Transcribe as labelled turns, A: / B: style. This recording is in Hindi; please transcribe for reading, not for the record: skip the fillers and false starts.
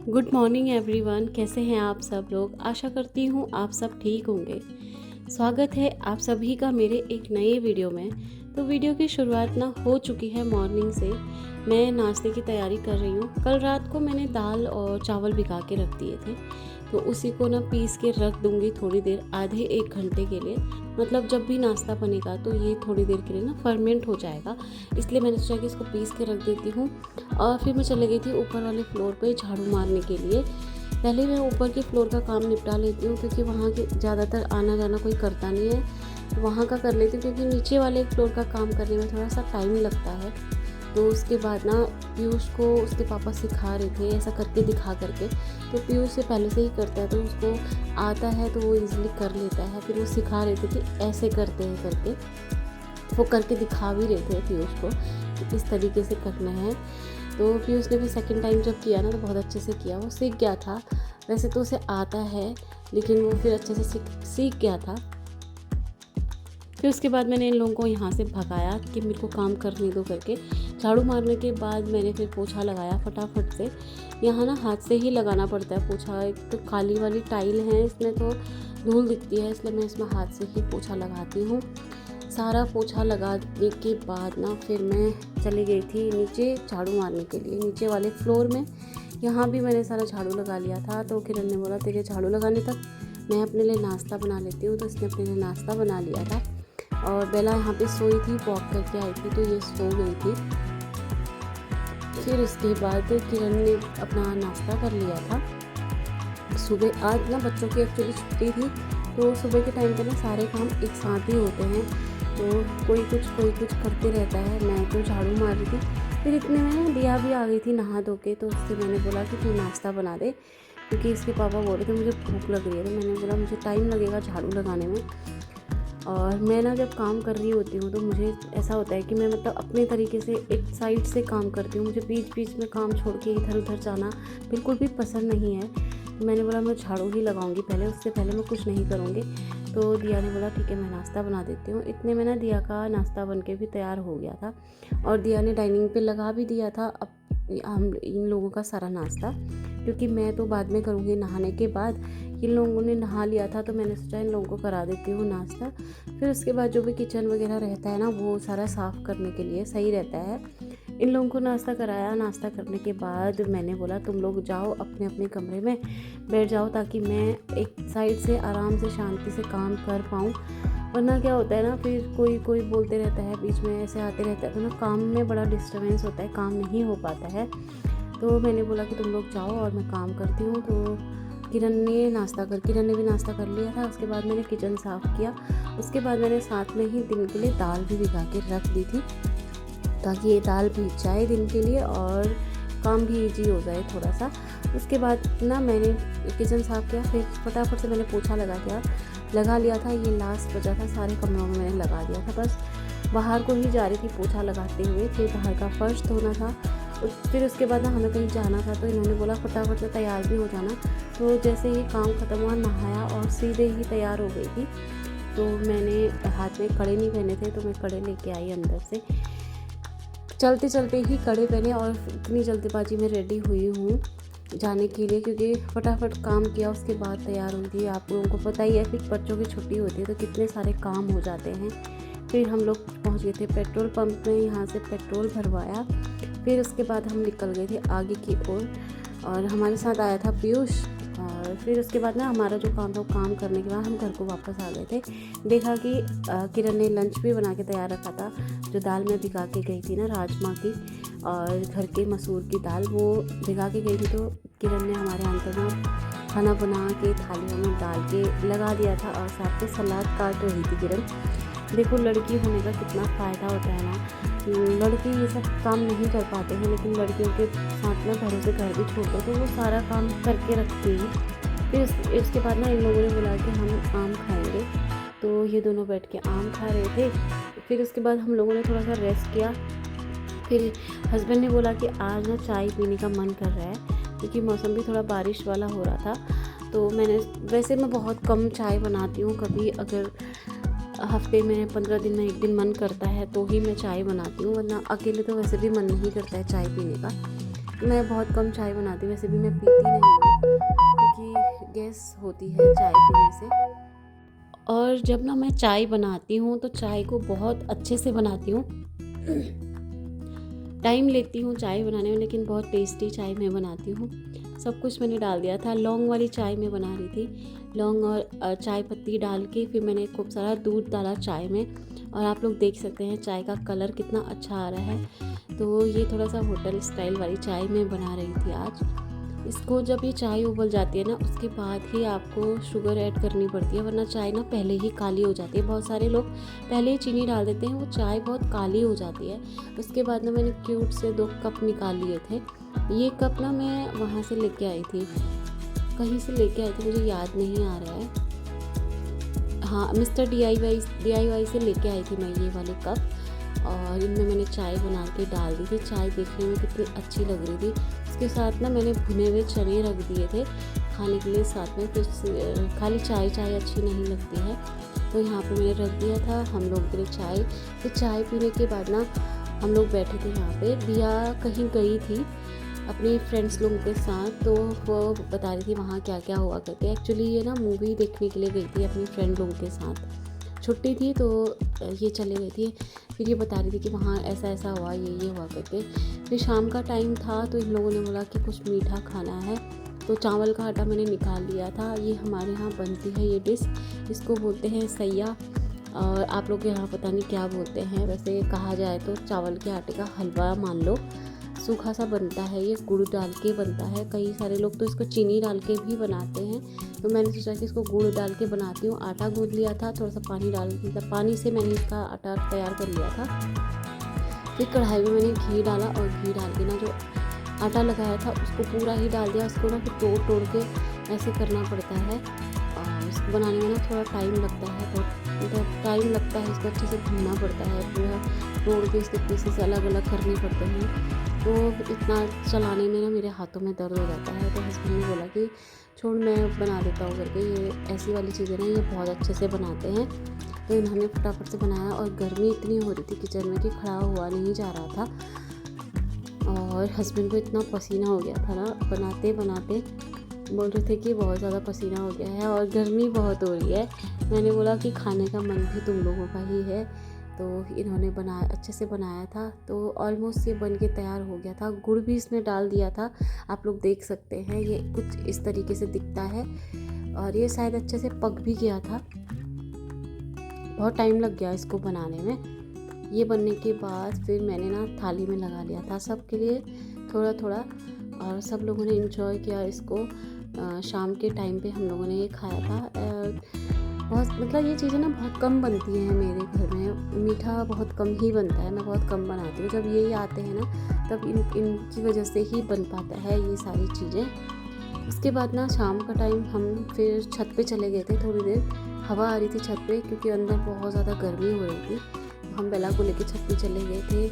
A: Good morning everyone. कैसे हैं आप सब लोग? आशा करती हूँ आप सब ठीक होंगे। स्वागत है आप सभी का मेरे एक नए वीडियो में। तो वीडियो की शुरुआत ना हो चुकी है मॉर्निंग से। मैं नाश्ते की तैयारी कर रही हूँ। कल रात को मैंने दाल और चावल भिगा के रख दिए थे, तो उसी को ना पीस के रख दूँगी थोड़ी देर, आधे एक घंटे के लिए। मतलब जब भी नाश्ता बनेगा तो ये थोड़ी देर के लिए ना फर्मेंट हो जाएगा, इसलिए मैंने सोचा कि इसको पीस के रख देती हूँ। और फिर मैं चली गई थी ऊपर वाले फ्लोर पे झाड़ू मारने के लिए। पहले मैं ऊपर के फ्लोर का काम निपटा लेती हूँ, क्योंकि वहाँ के ज़्यादातर आना जाना कोई करता नहीं है, तो वहाँ का कर लेती हूँ। क्योंकि नीचे वाले फ्लोर का काम करने में थोड़ा सा टाइम लगता है। तो उसके बाद ना पीयूष को उसके पापा सिखा रहे थे ऐसा करके दिखा करके, तो पीयूष से पहले से ही करता है तो उसको आता है, तो वो इजीली कर लेता है। फिर वो सिखा रहे थे कि ऐसे करते हैं करके, वो करके दिखा भी रहे थे पीयूष को कि इस तरीके से करना है। तो पीयूष ने भी सेकंड टाइम जब किया ना तो बहुत अच्छे से किया, वो सीख गया था। वैसे तो उसे आता है, लेकिन वो फिर अच्छे से सीख गया था। फिर उसके बाद मैंने इन लोगों को यहाँ से भगाया कि मेरे को काम करने दो करके। झाड़ू मारने के बाद मैंने फिर पोछा लगाया फटाफट से। यहाँ ना हाथ से ही लगाना पड़ता है पोछा, एक तो काली वाली टाइल है इसमें तो धूल दिखती है, इसलिए मैं इसमें हाथ से ही पोछा लगाती हूँ। सारा पोछा लगाने के बाद ना फिर मैं चली गई थी नीचे झाड़ू मारने के लिए, नीचे वाले फ्लोर में। यहाँ भी मैंने सारा झाड़ू लगा लिया था। तो किरण ने बोला तेरे झाड़ू लगाने तक मैं अपने लिए नाश्ता बना लेती हूँ, तो इसने अपने लिए नाश्ता बना लिया था। और बेला यहाँ पे सोई थी, वॉक करके आई थी, तो ये सो गई थी। फिर उसके बाद किरण ने अपना नाश्ता कर लिया था। सुबह आज ना बच्चों की एक्चुअली छुट्टी थी, तो सुबह के टाइम पे ना सारे काम एक साथ ही होते हैं, तो कोई कुछ करते रहता है। मैं तो झाड़ू मार रही थी, फिर इतने में दिया भी आ गई थी नहा धो के, तो उससे मैंने बोला कि तू नाश्ता बना दे, क्योंकि इसके पापा बोल रहे थे मुझे भूख लग रही है। तो मैंने बोला मुझे टाइम लगेगा झाड़ू लगाने में, और मैं ना जब काम कर रही होती हूँ तो मुझे ऐसा होता है कि मैं मतलब अपने तरीके से एक साइड से काम करती हूँ। मुझे बीच बीच में काम छोड़ के इधर उधर जाना बिल्कुल भी पसंद नहीं है। तो मैंने बोला मैं झाड़ू ही लगाऊंगी पहले, उससे पहले मैं कुछ नहीं करूँगी। तो दिया ने बोला ठीक है मैं नाश्ता बना देती हूँ। इतने में ना दिया का नाश्ता बन के भी तैयार हो गया था, और दिया ने डाइनिंग पे लगा भी दिया था अब हम इन लोगों का सारा नाश्ता, क्योंकि मैं तो बाद में करूँगी नहाने के बाद। इन लोगों ने नहा लिया था, तो मैंने सोचा इन लोगों को करा देती हूँ नाश्ता। फिर उसके बाद जो भी किचन वगैरह रहता है ना, वो सारा साफ़ करने के लिए सही रहता है। इन लोगों को नाश्ता कराया। नाश्ता करने के बाद मैंने बोला तुम लोग जाओ अपने अपने कमरे में बैठ जाओ, ताकि मैं एक साइड से आराम से शांति से काम कर पाऊँ। वरना क्या होता है ना, फिर कोई कोई बोलते रहता है, बीच में ऐसे आते रहता है, तो ना काम में बड़ा डिस्टर्बेंस होता है, काम नहीं हो पाता है। तो मैंने बोला कि तुम लोग जाओ और मैं काम करती हूँ। तो किरण ने भी नाश्ता कर लिया था। उसके बाद मैंने किचन साफ़ किया। उसके बाद मैंने साथ में ही दिन के लिए दाल भी भिगा के रख दी थी, ताकि ये दाल भीग जाए दिन के लिए और काम भी इजी हो जाए थोड़ा सा। उसके बाद ना मैंने किचन साफ़ किया, फिर फटाफट से मैंने पोछा लगा लिया था। ये लास्ट बचा था, सारे कमरों में मैंने लगा दिया था। बस बाहर को ही जा रही थी पोछा लगाते हुए। फिर बाहर का फर्श धोना था। फिर उसके बाद ना हमें कहीं जाना था, तो इन्होंने बोला फटाफट से तैयार भी हो जाना। तो जैसे ही काम ख़त्म हुआ नहाया और सीधे ही तैयार हो गई थी। तो मैंने हाथ में कड़े नहीं पहने थे, तो मैं कड़े लेके आई अंदर से। चलते चलते ही कड़े पहने, और इतनी जल्दबाजी में रेडी हुई हूँ जाने के लिए, क्योंकि फटाफट काम किया उसके बाद तैयार हुई थी। आप लोगों को पता ही है फिर बच्चों की छुट्टी होती है तो कितने सारे काम हो जाते हैं। फिर हम लोग पहुँच गए थे पेट्रोल पंप में, यहाँ से पेट्रोल भरवाया। फिर उसके बाद हम निकल गए थे आगे की ओर, और हमारे साथ आया था पीयूष। और फिर उसके बाद ना हमारा जो काम था वो काम करने के बाद हम घर को वापस आ गए थे। देखा कि किरण ने लंच भी बना के तैयार रखा था। जो दाल मैं भिगा के गई थी ना राजमा की और घर के मसूर की दाल, वो भिगा के गई थी, तो किरण ने हमारे अंदर में खाना बना के थालियों में डाल के लगा दिया था, और साथ में सलाद काट रही थी किरण। देखो लड़की होने का कितना फ़ायदा होता है ना। लड़के ये सब काम नहीं कर पाते हैं, लेकिन लड़कियों के साथ में घरों से घर भी छोड़ दो तो वो सारा काम करके रखती हैं। फिर इसके बाद ना इन लोगों ने बोला कि हम आम खाएंगे, तो ये दोनों बैठ के आम खा रहे थे। फिर उसके बाद हम लोगों ने थोड़ा सा रेस्ट किया। फिर हस्बैंड ने बोला कि आज ना चाय पीने का मन कर रहा है, क्योंकि मौसम भी थोड़ा बारिश वाला हो रहा था। तो वैसे मैं बहुत कम चाय बनाती हूँ, कभी अगर हफ्ते में 15 दिन में एक दिन मन करता है तो ही मैं चाय बनाती हूँ, वरना अकेले तो वैसे भी मन नहीं करता है चाय पीने का। मैं बहुत कम चाय बनाती हूँ, वैसे भी मैं पीती नहीं हूँ क्योंकि गैस होती है चाय पीने से। और जब ना मैं चाय बनाती हूँ तो चाय को बहुत अच्छे से बनाती हूँ। टाइम लेती हूँ चाय बनाने में, लेकिन बहुत टेस्टी चाय मैं बनाती हूँ। सब कुछ मैंने डाल दिया था। लौंग वाली चाय मैं बना रही थी, लौंग और चाय पत्ती डाल के फिर मैंने खूब सारा दूध डाला चाय में, और आप लोग देख सकते हैं चाय का कलर कितना अच्छा आ रहा है। तो ये थोड़ा सा होटल स्टाइल वाली चाय मैं बना रही थी आज। इसको जब ये चाय उबल जाती है ना, उसके बाद ही आपको शुगर ऐड करनी पड़ती है, वरना चाय ना पहले ही काली हो जाती है। बहुत सारे लोग पहले ही चीनी डाल देते हैं, वो चाय बहुत काली हो जाती है। उसके बाद ना मैंने क्यूट से 2 कप निकाल लिए थे। ये कप ना मैं वहाँ से लेके आई थी, कहीं से लेके आई थी, मुझे याद नहीं आ रहा है। हाँ, मिस्टर DIY से लेके आई थी मैं ये वाले कप, और इनमें मैंने चाय बना के डाल दी थी। चाय देखने में कितनी अच्छी लग रही थी। उसके साथ ना मैंने भुने हुए चने रख दिए थे खाने के लिए साथ में। फिर खाली चाय अच्छी नहीं लगती है, तो यहाँ पे मैंने रख दिया था हम लोग के लिए चाय। फिर चाय पीने के बाद ना हम लोग बैठे थे यहाँ पे। दिया कहीं गई थी अपनी फ्रेंड्स लोगों के साथ, तो वो बता रही थी वहाँ क्या क्या हुआ करके। एक्चुअली ये ना मूवी देखने के लिए गई थी अपनी फ्रेंड लोगों के साथ, छुट्टी थी तो ये चले गई थी। फिर ये बता रही थी कि वहाँ ऐसा ऐसा हुआ, ये हुआ करके। फिर शाम का टाइम था तो इन लोगों ने बोला कि कुछ मीठा खाना है, तो चावल का आटा मैंने निकाल लिया था। ये हमारे यहाँ बनती है ये डिश, इसको बोलते हैं सैया, और आप लोग के यहाँ पता नहीं क्या बोलते हैं। वैसे कहा जाए तो चावल के आटे का हलवा मान लो, सूखा सा बनता है। ये गुड़ डाल के बनता है, कई सारे लोग तो इसको चीनी डाल के भी बनाते हैं, तो मैंने सोचा कि इसको गुड़ डाल के बनाती हूँ। आटा गूंद लिया था, थोड़ा सा पानी डाल, मतलब पानी से मैंने इसका आटा तैयार कर लिया था। फिर कढ़ाई में मैंने घी डाला, और घी डाल के ना जो आटा लगाया था उसको पूरा ही डाल दिया। उसको ना फिर तोड़ के ऐसे करना पड़ता है, और इसको बनाने में ना थोड़ा टाइम लगता है, बहुत मतलब टाइम लगता है। इसको अच्छे से भूनना पड़ता है, पूरा तोड़ के इसके पीसेस अलग अलग करने पड़ते हैं। तो इतना चलाने में ना मेरे हाथों में दर्द हो जाता है। तो हस्बैंड ने बोला कि छोड़ मैं बना देता हूँ करके, ये ऐसी वाली चीज़ें ना ये बहुत अच्छे से बनाते हैं। तो इन्होंने फटाफट से बनाया, और गर्मी इतनी हो रही थी किचन में कि खड़ा हुआ नहीं जा रहा था, और हस्बैंड को इतना पसीना हो गया था ना बनाते बनाते, बोल रहे थे कि बहुत ज़्यादा पसीना हो गया है और गर्मी बहुत हो रही है। मैंने बोला कि खाने का मन भी तुम लोगों का ही है। तो इन्होंने अच्छे से बनाया था। तो ऑलमोस्ट ये बन के तैयार हो गया था। गुड़ भी इसमें डाल दिया था, आप लोग देख सकते हैं, ये कुछ इस तरीके से दिखता है, और ये शायद अच्छे से पक भी गया था। बहुत टाइम लग गया इसको बनाने में। ये बनने के बाद फिर मैंने ना थाली में लगा लिया था सबके लिए थोड़ा थोड़ा, और सब लोगों ने एंजॉय किया इसको। शाम के टाइम पे हम लोगों ने ये खाया था। बहुत मतलब ये चीज़ें ना बहुत कम बनती हैं मेरे घर में, मीठा बहुत कम ही बनता है, मैं बहुत कम बनाती हूँ। जब ये आते हैं ना तब इनकी वजह से ही बन पाता है ये सारी चीज़ें। उसके बाद ना शाम का टाइम हम फिर छत पे चले गए थे, थोड़ी देर हवा आ रही थी छत पे, क्योंकि अंदर बहुत ज़्यादा गर्मी हो रही थी। हम बेला को लेके छत पे चले गए थे।